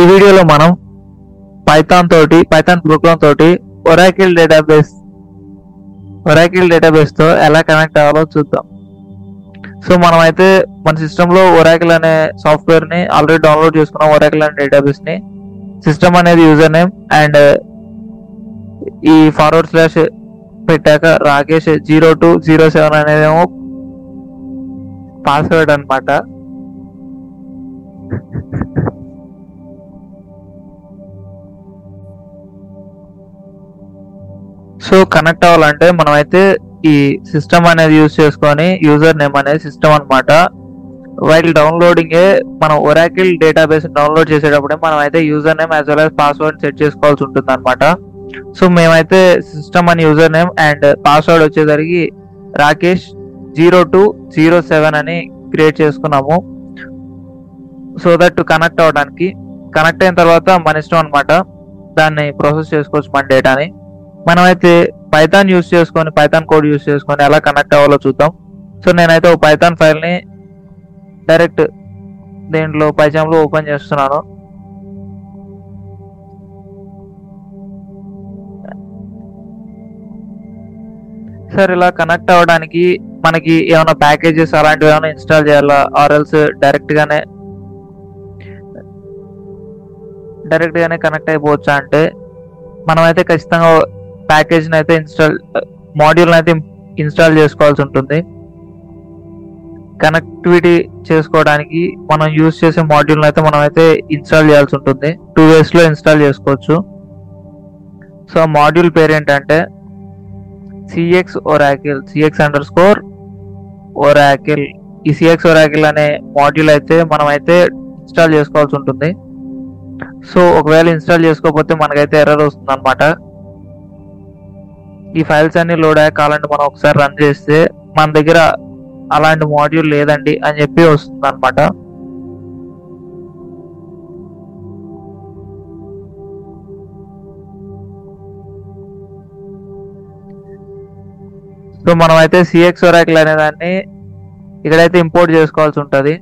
ఈ వీడియోలో మనం పైథాన్ ప్రోగ్రామ్ తోటి ఒరాకిల్ డేటాబేస్ తో ఎలా కనెక్ట్ అవ్వాలో చూద్దాం. సో మనం అయితే మన సిస్టమ్ లో ఒరాకిల్ అనే సాఫ్ట్వేర్ ని ఆల్రెడీ డౌన్లోడ్ చేసుకున్నాం. ఒరాకిల్ అనే డేటాబేస్ ని సిస్టమ్ అనేది యూజర్ నేమ్ అండ్ ఈ // పెట్టాక రాకేష్ 0207 అనేదేమో పాస్వర్డ్ అన్నమాట. సో కనెక్ట్ అవ్వాలంటే మనం అయితే ఈ సిస్టమ్ అనేది యూజ్ చేసుకొని యూజర్ నేమ్ అనేది సిస్టమ్ అనమాట. వైల్ డౌన్లోడింగ్ మనం ఒరాకిల్ డేటాబేస్ డౌన్లోడ్ చేసేటప్పుడే మనం అయితే user name as well as password set చేసుకోవాల్సి ఉంటుంది అనమాట. సో మేమైతే సిస్టమ్ అని యూజర్ నేమ్ అండ్ పాస్వర్డ్ వచ్చేసరికి రాకేష్ 0207 అని క్రియేట్ చేసుకున్నాము. సో దట్ కనెక్ట్ అవ్వడానికి. కనెక్ట్ అయిన తర్వాత మన ఇష్టం అనమాట, దాన్ని ప్రాసెస్ చేసుకోవచ్చు మన డేటాని. మనమైతే పైథాన్ యూస్ చేసుకొని పైథాన్ కోడ్ యూస్ చేసుకొని ఎలా కనెక్ట్ అవ్వాలో చూద్దాం. సో నేనైతే ఒక పైథాన్ ఫైల్ ని డైరెక్ట్ దీంట్లో పైథాన్ లో ఓపెన్ చేస్తున్నాను. సార్ ఇలా కనెక్ట్ అవ్వడానికి మనకి ఏమైనా ప్యాకేజెస్ అలాంటివి ఏమైనా ఇన్స్టాల్ చేయాలా ఆర్ఎల్స్ డైరెక్ట్ గానే కనెక్ట్ అయిపోవచ్చా అంటే మనమైతే ఖచ్చితంగా ప్యాకేజ్ అయితే మాడ్యూల్ అయితే ఇన్స్టాల్ చేసుకోవాల్సి ఉంటుంది. కనెక్టివిటీ చేసుకోవడానికి మనం యూజ్ చేసే మాడ్యూల్ అయితే మనం అయితే ఇన్స్టాల్ చేయాల్సి ఉంటుంది. 2 ways లో ఇన్స్టాల్ చేసుకోవచ్చు. సో మాడ్యూల్ పేరు ఏంటంటే CX Oracle. ఈ CX Oracle అనే మాడ్యూల్ అయితే మనం అయితే ఇన్స్టాల్ చేసుకోవాల్సి ఉంటుంది. సో ఒకవేళ ఇన్స్టాల్ చేసుకోకపోతే మనకైతే ఎర్రర్ వస్తుంది అనమాట. ఈ ఫైల్స్ అన్ని లోడ్ అయ్యాక కావాలంటే మనం ఒకసారి రన్ చేస్తే మన దగ్గర అలాంటి మాడ్యూల్ లేదండి అని చెప్పి వస్తుంది అనమాట. సో మనం అయితే CX Oracle అనే దాన్ని ఇక్కడైతే ఇంపోర్ట్ చేసుకోవాల్సి ఉంటుంది.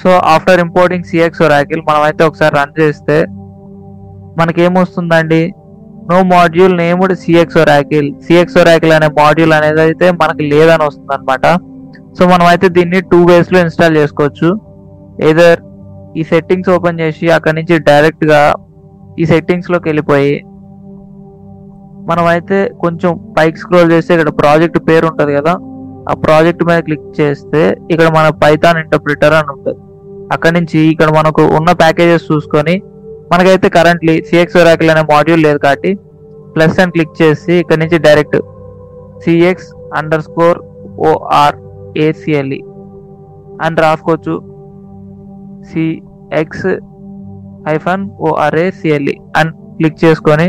So after importing CX Oracle మనం అయితే ఒకసారి రన్ చేస్తే మనకేమొస్తుందండి, no module named CX Oracle అనే మాడ్యూల్ అనేది అయితే మనకి లేదని వస్తుంది అనమాట. సో మనం అయితే దీన్ని 2 ways లో ఇన్స్టాల్ చేసుకోవచ్చు. ఏదర్ ఈ సెట్టింగ్స్ ఓపెన్ చేసి అక్కడ నుంచి డైరెక్ట్ గా ఈ సెట్టింగ్స్ లోకి వెళ్ళిపోయి మనం అయితే కొంచెం పైకి స్క్రోల్ చేస్తే ఇక్కడ ప్రాజెక్ట్ పేరు ఉంటుంది కదా, ఆ ప్రాజెక్ట్ మీద క్లిక్ చేస్తే ఇక్కడ మన పైథాన్ ఇంటర్ప్రిటర్ అని ఉంటుంది. అక్కడ నుంచి ఇక్కడ మనకు ఉన్న ప్యాకేజెస్ చూసుకొని మనకైతే కరెంట్లీ CX Oracle అనే మాడ్యూల్ లేదు కాబట్టి ప్లస్ అని క్లిక్ చేసి ఇక్కడ నుంచి డైరెక్ట్ CX_ORACLE అని రాసుకోవచ్చు. CX-ORACLE అని క్లిక్ చేసుకొని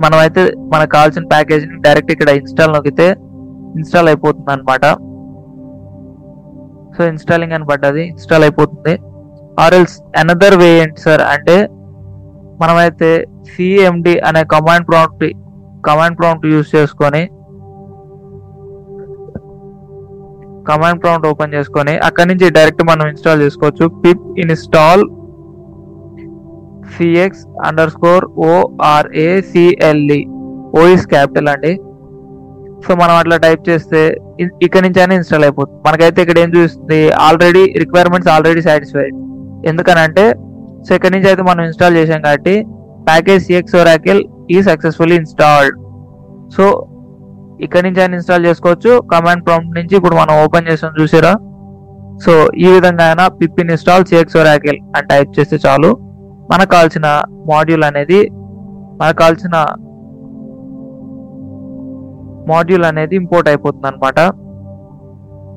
మనమైతే మనకు కావాల్సిన ప్యాకేజీని డైరెక్ట్ ఇక్కడ ఇన్స్టాల్ నొక్కితే ఇన్స్టాల్ అయిపోతుంది అనమాట. సో ఇన్స్టాలింగ్ అని పడ్డది, ఇన్స్టాల్ అయిపోతుంది. ఆర్ఎల్స్ అనదర్ వే ఏంటి సార్ అంటే మనమైతే CMD అనే కమాండ్ ప్రాంప్ట్ యూజ్ చేసుకొని కమాండ్ ప్రాంప్ట్ ఓపెన్ చేసుకొని అక్కడి నుంచి డైరెక్ట్ మనం ఇన్స్టాల్ చేసుకోవచ్చు. pip install CX_ORACLE O is capital అండి. సో మనం అట్లా టైప్ చేస్తే ఇక్కడ నుంచి అయినా ఇన్స్టాల్ అయిపోతుంది. మనకైతే ఇక్కడ ఏం చూస్తుంది, ఆల్రెడీ రిక్వైర్మెంట్స్ ఆల్రెడీ సాటిస్ఫైడ్. ఎందుకనంటే సో ఇక్కడ నుంచి అయితే మనం ఇన్స్టాల్ చేసాం కాబట్టి ప్యాకేజ్ CX Oracle ఈ సక్సెస్ఫుల్లీ ఇన్స్టాల్డ్. సో ఇక్కడ నుంచి అయినా ఇన్స్టాల్ చేసుకోవచ్చు. కమాండ్ ప్రాంప్ట్ నుంచి ఇప్పుడు మనం ఓపెన్ చేసాం చూసారా. సో ఈ విధంగా అయినా pip install CX Oracle అని టైప్ చేస్తే చాలు మనకు కావాల్సిన మాడ్యూల్ అనేది ఇంపోర్ట్ అయిపోతుంది అనమాట.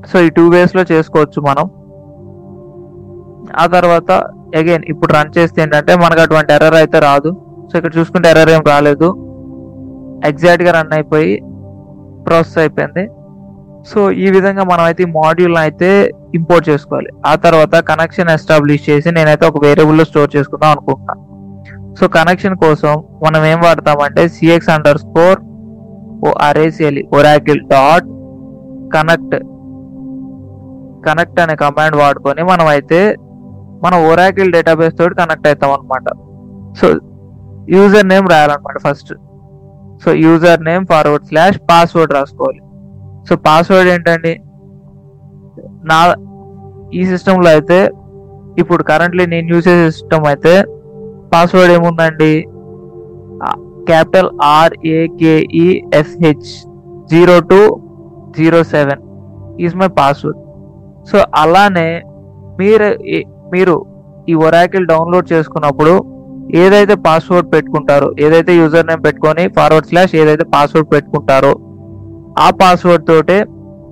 సో ఈ 2 ways లో చేసుకోవచ్చు మనం. ఆ తర్వాత అగైన్ ఇప్పుడు రన్ చేస్తే ఏంటంటే మనకు అటువంటి ఎర్రర్ అయితే రాదు. సో ఇక్కడ చూసుకుంటే ఎర్రర్ ఏం రాలేదు, ఎగ్జాక్ట్ గా రన్ అయిపోయి ప్రాసెస్ అయిపోయింది. సో ఈ విధంగా మనం అయితే ఈ మాడ్యూల్ అయితే ఇంపోర్ట్ చేసుకోవాలి. ఆ తర్వాత కనెక్షన్ ఎస్టాబ్లిష్ చేసి నేనైతే ఒక వేరియబుల్ లో స్టోర్ చేసుకుందాం అనుకుంటున్నాను. సో కనెక్షన్ కోసం మనం ఏం వాడతామంటే CX_ORACLE Oracle డాట్ కనెక్ట్ అనే కమాండ్ వాడుకొని మనం అయితే మన ఒరాకిల్ డేటాబేస్ తోటి కనెక్ట్ అవుతాం అనమాట. సో యూజర్ నేమ్ రాయాలన్నమాట first. So user name / password రాసుకోవాలి. సో పాస్వర్డ్ ఏంటండి, ఈ సిస్టంలో అయితే ఇప్పుడు కరెంట్లీ నేను యూజ్ చేసే సిస్టమ్ అయితే పాస్వర్డ్ ఏముందండి, capital RAKESH 0207 is my password. So అలానే మీరు ఈ ఒరాకిల్ డౌన్లోడ్ చేసుకున్నప్పుడు ఏదైతే పాస్వర్డ్ పెట్టుకుంటారో, ఏదైతే యూజర్ నేమ్ పెట్టుకొని / ఏదైతే పాస్వర్డ్ పెట్టుకుంటారో ఆ పాస్వర్డ్ తోటే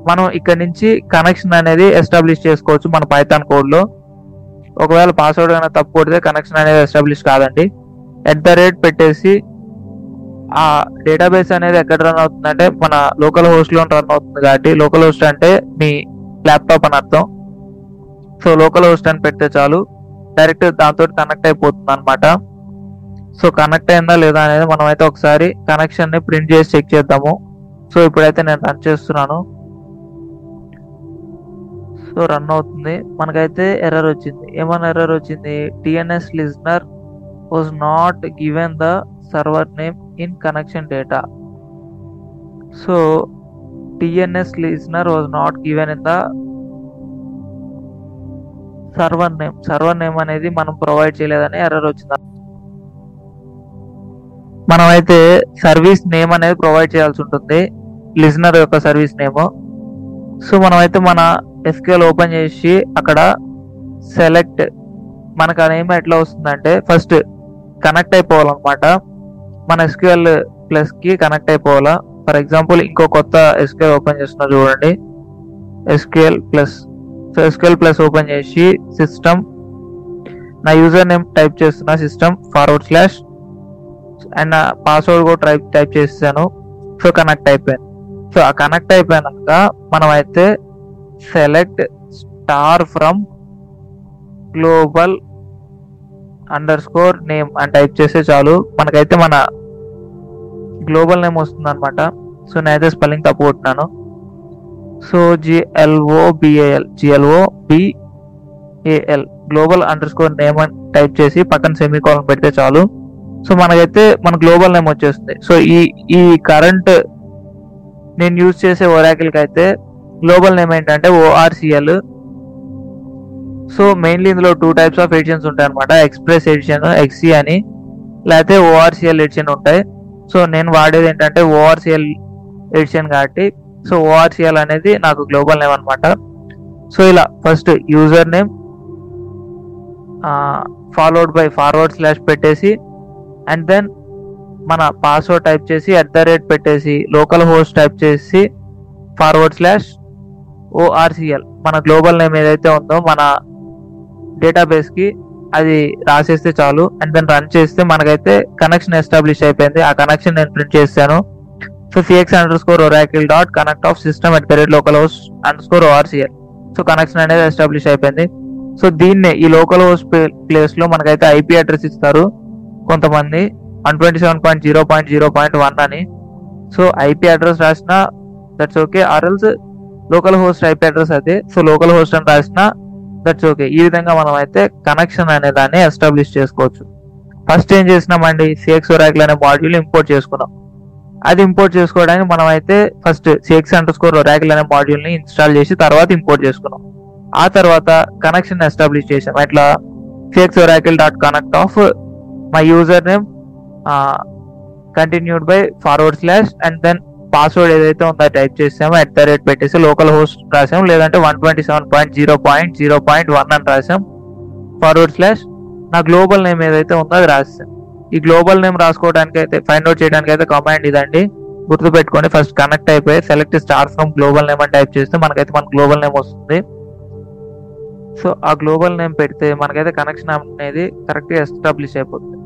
మనం ఇక్కడ నుంచి కనెక్షన్ అనేది ఎస్టాబ్లిష్ చేసుకోవచ్చు మన పైథాన్ కోడ్లో. ఒకవేళ పాస్వర్డ్ కన్నా తప్పు కొడితే కనెక్షన్ అనేది ఎస్టాబ్లిష్ కాదండి. @ పెట్టేసి ఆ డేటాబేస్ అనేది ఎక్కడ రన్ అవుతుందంటే మన లోకల్ హోస్ట్లో రన్ అవుతుంది కాబట్టి, లోకల్ హోస్ట్ అంటే మీ ల్యాప్టాప్ అని అర్థం. సో లోకల్ హోస్ట్ అని పెడితే చాలు, డైరెక్ట్ దాంతో కనెక్ట్ అయిపోతుంది అనమాట. సో కనెక్ట్ అయిందా లేదా అనేది మనం అయితే ఒకసారి కనెక్షన్ ని ప్రింట్ చేసి చెక్ చేద్దాము. సో ఇప్పుడైతే నేను రన్ చేస్తున్నాను. సో రన్ అవుతుంది. మనకైతే ఎర్రర్ వచ్చింది. ఏమైనా ఎర్రర్ వచ్చింది, TNS listener was not given the server name in connection data. So TNS listener was not given in the server name అనేది మనం ప్రొవైడ్ చేయలేదని ఎర్రర్ వచ్చింది. మనం అయితే సర్వీస్ నేమ్ అనేది ప్రొవైడ్ చేయాల్సి ఉంటుంది, లిజనర్ యొక్క సర్వీస్ నేమ్. సో మనం అయితే మన SQL ఓపెన్ చేసి అక్కడ సెలెక్ట్, మనకు ఆ నేమ్ ఎట్లా వస్తుందంటే ఫస్ట్ కనెక్ట్ అయిపోవాలన్నమాట. మన SQL ప్లస్ కి కనెక్ట్ అయిపోవాలా. ఫర్ ఎగ్జాంపుల్ ఇంకో కొత్త SQL ఓపెన్ చేస్తున్నా చూడండి, SQL plus. So SQL plus open చేసి సిస్టమ్, నా యూజర్ నేమ్ టైప్ చేస్తున్నా సిస్టమ్ / అండ్ నా పాస్వర్డ్ కూడా టైప్ చేసాను. సో కనెక్ట్ అయిపోయాను. సో ఆ కనెక్ట్ అయిపోయాక మనం అయితే select star from global _name అని టైప్ చేస్తే చాలు, మనకైతే మన గ్లోబల్ నేమ్ వస్తుంది అనమాట. సో నేనైతే స్పెల్లింగ్ తప్పు కొట్టినాను. సో GLOBAL గ్లోబల్ _నేమ్ అని టైప్ చేసి పక్కన సెమీకోలన్ పెడితే చాలు. సో మనకైతే మన గ్లోబల్ నేమ్ వచ్చేస్తుంది. సో ఈ కరెంట్ నేను యూజ్ చేసే ఒరాకిల్కి అయితే గ్లోబల్ నేమ్ ఏంటంటే ORCL. సో మెయిన్లీ ఇందులో 2 types ఆఫ్ ఎడిషన్స్ ఉంటాయి అనమాట, ఎక్స్ప్రెస్ ఎడిషన్, XC అని, లేకపోతే ORCL ఎడిషన్ ఉంటాయి. సో నేను వాడేది ఏంటంటే ORCL ఎడిషన్ కాబట్టి, సో ORCL అనేది నాకు గ్లోబల్ నేమ్ అనమాట. సో ఇలా first user name followed by / పెట్టేసి, అండ్ దెన్ మన పాస్వర్డ్ టైప్ చేసి @ పెట్టేసి, లోకల్ హోస్ట్ టైప్ చేసి / ORCL మన గ్లోబల్ నేమ్ ఏదైతే ఉందో మన డేటాబేస్ కి అది రాసేస్తే చాలు. అండ్ దెన్ రన్ చేస్తే మనకైతే కనెక్షన్ ఎస్టాబ్లిష్ అయిపోయింది. ఆ కనెక్షన్ నేను ప్రింట్ చేశాను. So cx_oracle.connect of system @localhost_orcl. So connection అనేది ఎస్టాబ్లిష్ అయిపోయింది. సో దీన్నే ఈ లోకల్ హోస్ట్ ప్లేస్ లో మనకైతే IP అడ్రస్ ఇస్తారు కొంతమంది, 127.0.0.1 అని. సో IP అడ్రస్ రాసిన that's okay, or else local host IP address అయితే సో లోకల్ హోస్ట్ అని రాసిన దట్స్ ఓకే. ఈ విధంగా మనం అయితే కనెక్షన్ అనే దాన్ని ఎస్టాబ్లిష్ చేసుకోవచ్చు. ఫస్ట్ ఏం చేసినామండి, CX Oracle అనే మాడ్యూల్ ఇంపోర్ట్ చేసుకున్నాం. అది ఇంపోర్ట్ చేసుకోవడానికి మనం అయితే ఫస్ట్ CX_Oracle అనే మాడ్యూల్ ని ఇన్స్టాల్ చేసి తర్వాత ఇంపోర్ట్ చేసుకున్నాం. ఆ తర్వాత కనెక్షన్ ఎస్టాబ్లిష్ చేసాం. ఎట్లా, cx_oracle.connect of my username continued by / and then password ఏదైతే ఉందో టైప్ చేసామో @ పెట్టేసి లోకల్ హోస్ట్ రాసాం, లేదంటే 127.0.0.1 అని రాసాం / నా గ్లోబల్ నేమ్ ఏదైతే ఉందో అది రాసాం. ఈ గ్లోబల్ నేమ్ రాసుకోవడానికి అయితే ఫైండ్ అవుట్ చేయడానికి అయితే కమాండ్ ఇదండి, గుర్తుపెట్టుకోండి. ఫస్ట్ కనెక్ట్ అయిపోయి select star from global name అని టైప్ చేస్తే మనకైతే మన గ్లోబల్ నేమ్ వస్తుంది. సో ఆ గ్లోబల్ నేమ్ పెడితే మనకైతే కనెక్షన్ అనేది కరెక్ట్గా ఎస్టాబ్లిష్ అయిపోతుంది.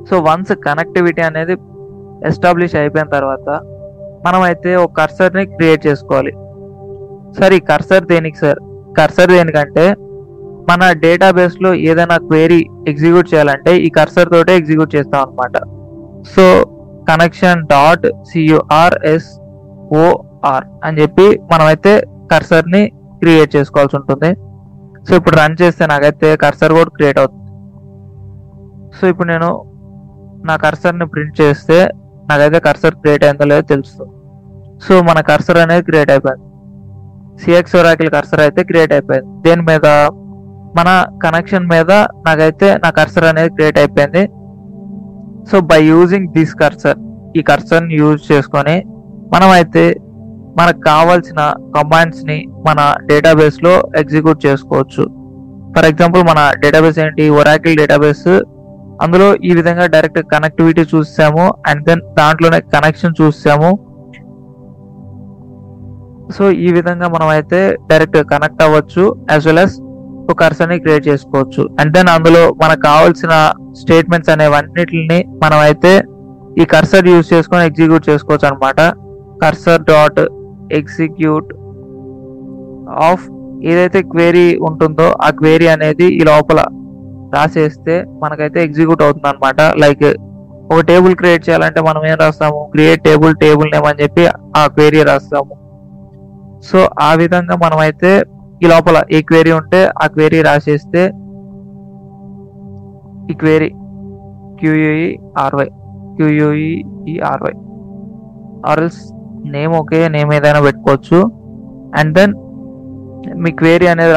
సో వన్స్ కనెక్టివిటీ అనేది ఎస్టాబ్లిష్ అయిపోయిన తర్వాత మనం అయితే ఒక కర్సర్ని క్రియేట్ చేసుకోవాలి. సార్ ఈ కర్సర్ దేనికి సార్? కర్సర్ దేనికంటే మన డేటాబేస్ లో ఏదైనా క్వెరీ ఎగ్జిక్యూట్ చేయాలంటే ఈ కర్సర్ తోటే ఎగ్జిక్యూట్ చేస్తాం అనమాట. సో connection.cursor అని చెప్పి మనమైతే కర్సర్ ని క్రియేట్ చేసుకోవాల్సి ఉంటుంది. సో ఇప్పుడు రన్ చేస్తే నాకైతే కర్సర్ కూడా క్రియేట్ అవుతుంది. సో ఇప్పుడు నేను నా కర్సర్ని ప్రింట్ చేస్తే నాకైతే కర్సర్ క్రియేట్ అయిందో లేదో తెలుస్తుంది. సో మన కర్సర్ అనేది క్రియేట్ అయిపోయింది. సిఎక్స్ ఒరాకిల్ కర్సర్ అయితే క్రియేట్ అయిపోయింది. దేని మీద? మన కనెక్షన్ మీద నాకైతే నా కర్సర్ అనేది క్రియేట్ అయిపోయింది. So by using this cursor, ఈ కర్సర్ని యూజ్ చేసుకొని మనమైతే మనకు కావాల్సిన కమాండ్స్ని మన డేటాబేస్లో ఎగ్జిక్యూట్ చేసుకోవచ్చు. ఫర్ ఎగ్జాంపుల్ మన డేటాబేస్ ఏంటి? Oracle database. అందులో ఈ విధంగా డైరెక్ట్ కనెక్టివిటీ చూసాము, అండ్ దెన్ దాంట్లోనే కనెక్షన్ చూసాము. సో ఈ విధంగా మనం అయితే డైరెక్ట్ కనెక్ట్ అవ్వచ్చు, యాజ్ వెల్ యాజ్ ఒక కర్సర్ని క్రియేట్ చేసుకోవచ్చు. అండ్ దెన్ అందులో మనకు కావాల్సిన స్టేట్మెంట్స్ అనేవన్నిటిని మనం అయితే ఈ కర్సర్ యూజ్ చేసుకొని ఎగ్జిక్యూట్ చేసుకోవచ్చు అనమాట. కర్సర్ డాట్ ఎగ్జిక్యూట్ ఆఫ్ ఏదైతే క్వేరీ ఉంటుందో ఆ క్వేరీ అనేది ఈ లోపల రాసేస్తే మనకైతే ఎగ్జిక్యూట్ అవుతుంది అనమాట. లైక్ ఒక టేబుల్ క్రియేట్ చేయాలంటే మనం ఏం రాస్తాము? క్రియేట్ టేబుల్ నేమ్ అని చెప్పి ఆ క్వేరీ రాస్తాము. సో ఆ విధంగా మనం అయితే ఈ లోపల ఏ క్వేరీ ఉంటే ఆ క్వేరీ రాసేస్తే ఈ query QUERY or else name, okay, name ఏదైనా పెట్టుకోవచ్చు. అండ్ దెన్ మీ క్వేరీ అనేది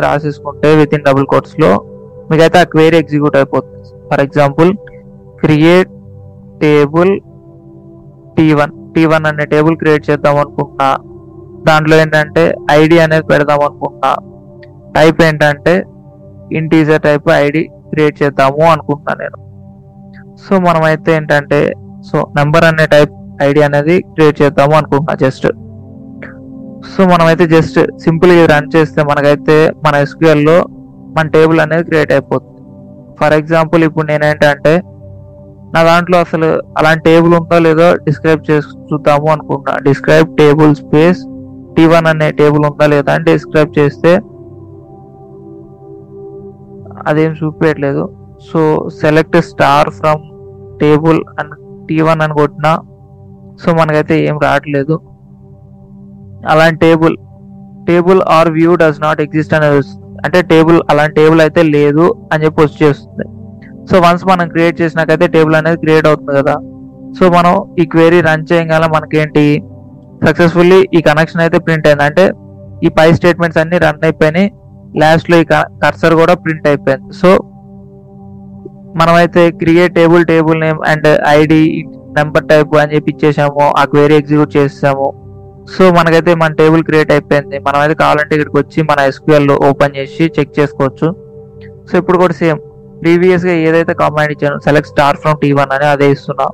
రాసేసుకుంటే విత్ ఇన్ డబుల్ కోట్స్ లో మీకైతే ఆ క్వేరీ ఎగ్జిక్యూట్ అయిపోతుంది. For example create table T1 అనే టేబుల్ క్రియేట్ చేద్దాం అనుకుంటున్నా. దాంట్లో ఏంటంటే ఐడి అనేది పెడదాం అనుకుంటున్నా. టైప్ ఏంటంటే ఇంటీజర్ టైప్ ఐడి క్రియేట్ చేద్దాము అనుకుంటున్నా నేను. సో మనమైతే ఏంటంటే నెంబర్ అనే టైప్ ఐడి అనేది క్రియేట్ చేద్దాము అనుకుంటున్నా జస్ట్. సో మనమైతే జస్ట్ సింపుల్ గా రన్ చేస్తే మనకైతే మన SQL లో మన టేబుల్ అనేది క్రియేట్ అయిపోతుంది. ఫర్ ఎగ్జాంపుల్ ఇప్పుడు నేనేంటంటే నా దాంట్లో అసలు అలాంటి టేబుల్ ఉందో లేదో డిస్క్రైబ్ చేసి చూద్దాము అనుకుంటున్నా. డిస్క్రైబ్ టేబుల్ స్పేస్ T1 అనే టేబుల్ ఉందా లేదా అని డిస్క్రైబ్ చేస్తే అదేం చూపించట్లేదు. So select star from table అని T1 అని కొట్టినా సో మనకైతే ఏం రావట్లేదు. అలాంటి table or view does not exist అనేది వస్తుంది. అంటే అలాంటి టేబుల్ అయితే లేదు అని చెప్పి వచ్చేస్తుంది. సో వన్స్ మనం క్రియేట్ చేసినాకైతే టేబుల్ అనేది క్రియేట్ అవుతుంది కదా. సో మనం ఈ క్వేరీ రన్ చేయగల మనకేంటి సక్సెస్ఫుల్లీ ఈ కనెక్షన్ అయితే ప్రింట్ అయింది. అంటే ఈ పై స్టేట్మెంట్స్ అన్ని రన్ అయిపోయినాయి. లాస్ట్ లో ఈ కర్సర్ కూడా ప్రింట్ అయిపోయింది. సో మనమైతే create table name and ID number type అని చెప్పి ఇచ్చేసాము. ఆ క్వేరీ ఎగ్జిక్యూట్ చేసాము. సో మనకైతే మన టేబుల్ క్రియేట్ అయిపోయింది. మనం అయితే కావాలంటే ఇక్కడికి వచ్చి మన SQL ఓపెన్ చేసి చెక్ చేసుకోవచ్చు. సో ఇప్పుడు కూడా సేమ్ ప్రీవియస్ గా ఏదైతే కమాండ్ ఇచ్చాను సెలెక్ట్ స్టార్ ఫ్రమ్ T1 అని అదే ఇస్తున్నా.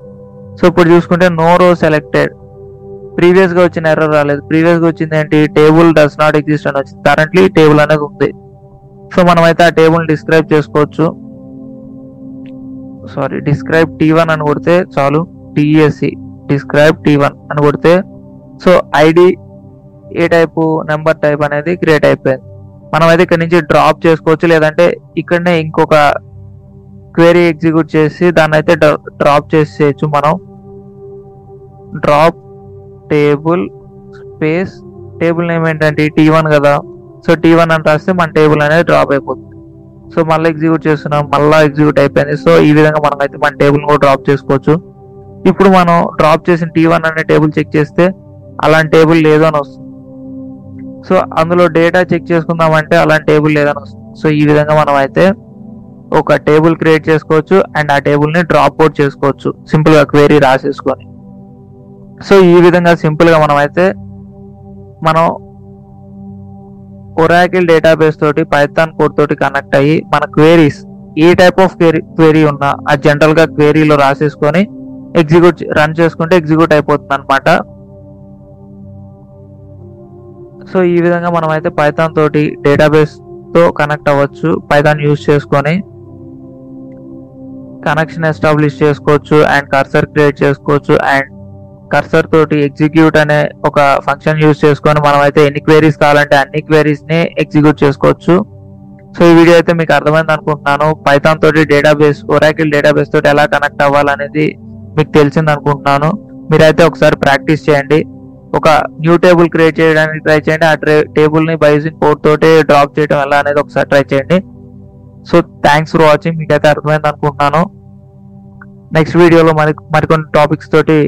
సో ఇప్పుడు చూసుకుంటే నో రో సెలెక్టెడ్. ప్రీవియస్ గా వచ్చిన ఎర్రర్ రాలేదు. ప్రీవియస్ గా వచ్చింది ఏంటి? టేబుల్ డస్ నాట్ ఎగ్జిస్ట్ అని వచ్చింది. కరెంట్లీ టేబుల్ అనేది ఉంది. సో మనమైతే ఆ టేబుల్ డిస్క్రైబ్ చేసుకోవచ్చు. డిస్క్రైబ్ T1 అని కొడితే చాలు. TESC డిస్క్రైబ్ T1 అని కొడితే so ID A type number type అనేది క్రియేట్ అయిపోయింది. మనం అయితే ఇక్కడ నుంచి డ్రాప్ చేసుకోవచ్చు, లేదంటే ఇక్కడనే ఇంకొక క్వేరీ ఎగ్జిక్యూట్ చేసి దాన్ని అయితే డ్రాప్ చేసేయచ్చు. మనం drop table space table name ఏంటంటే T1 కదా. సో T1 అని రాస్తే మన టేబుల్ అనేది డ్రాప్ అయిపోతుంది. సో మళ్ళీ ఎగ్జిక్యూట్ చేస్తున్నాం, మళ్ళీ ఎగ్జిక్యూట్ అయిపోయింది. సో ఈ విధంగా మనం అయితే మన టేబుల్ కూడా డ్రాప్ చేసుకోవచ్చు. ఇప్పుడు మనం డ్రాప్ చేసిన T1 అనే టేబుల్ చెక్ చేస్తే అలాంటి టేబుల్ లేదు అని వస్తుంది. సో అందులో డేటా చెక్ చేసుకుందామంటే అలాంటి టేబుల్ లేదని వస్తుంది. సో ఈ విధంగా మనం అయితే ఒక టేబుల్ క్రియేట్ చేసుకోవచ్చు అండ్ ఆ టేబుల్ ని డ్రాప్ అవుట్ చేసుకోవచ్చు సింపుల్ గా క్వేరీ రాసేసుకొని. సో ఈ విధంగా సింపుల్ గా మనం ఒరాకిల్ డేటాబేస్ తోటి పైథాన్ కోడ్ తోటి కనెక్ట్ అయ్యి మన queries A type of query ఉన్నా ఆ జనరల్ గా క్వేరీలో రాసేసుకొని రన్ చేసుకుంటే ఎగ్జిక్యూట్ అయిపోతుంది అనమాట. సో ఈ విధంగా మనం అయితే పైథాన్ తోటి డేటాబేస్ తో కనెక్ట్ అవ్వచ్చు. పైథాన్ యూజ్ చేసుకొని కనెక్షన్ ఎస్టాబ్లిష్ చేసుకోవచ్చు అండ్ కర్సర్ క్రియేట్ చేసుకోవచ్చు. అండ్ కర్సర్ తోటి ఎగ్జిక్యూట్ అనే ఒక ఫంక్షన్ యూజ్ చేసుకొని మనం అయితే ఎన్ని క్వేరీస్ కావాలంటే అన్ని క్వేరీస్ ని ఎగ్జిక్యూట్ చేసుకోవచ్చు. సో ఈ వీడియో అయితే మీకు అర్థమైంది అనుకుంటున్నాను. పైథాన్ తోటి ఒరాకిల్ డేటాబేస్ తోటి ఎలా కనెక్ట్ అవ్వాలనేది మీకు తెలిసింది అనుకుంటున్నాను. మీరైతే ఒకసారి ప్రాక్టీస్ చేయండి. ఒక న్యూ టేబుల్ క్రియేట్ చేయడానికి ట్రై చేయండి. ఆ టేబుల్ని బై యూజింగ్ కోడ్ తోటి డ్రాప్ చేయడం ఎలా అనేది ఒకసారి ట్రై చేయండి. So thanks for watching. మీకైతే అర్థమైంది అనుకుంటున్నాను. నెక్స్ట్ వీడియోలో మరికొన్ని టాపిక్స్ తోటి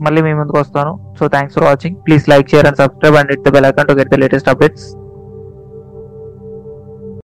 మళ్ళీ మీ ముందుకు వస్తాను. So thanks for watching. Please like, share and subscribe and hit the bell icon to get the latest updates.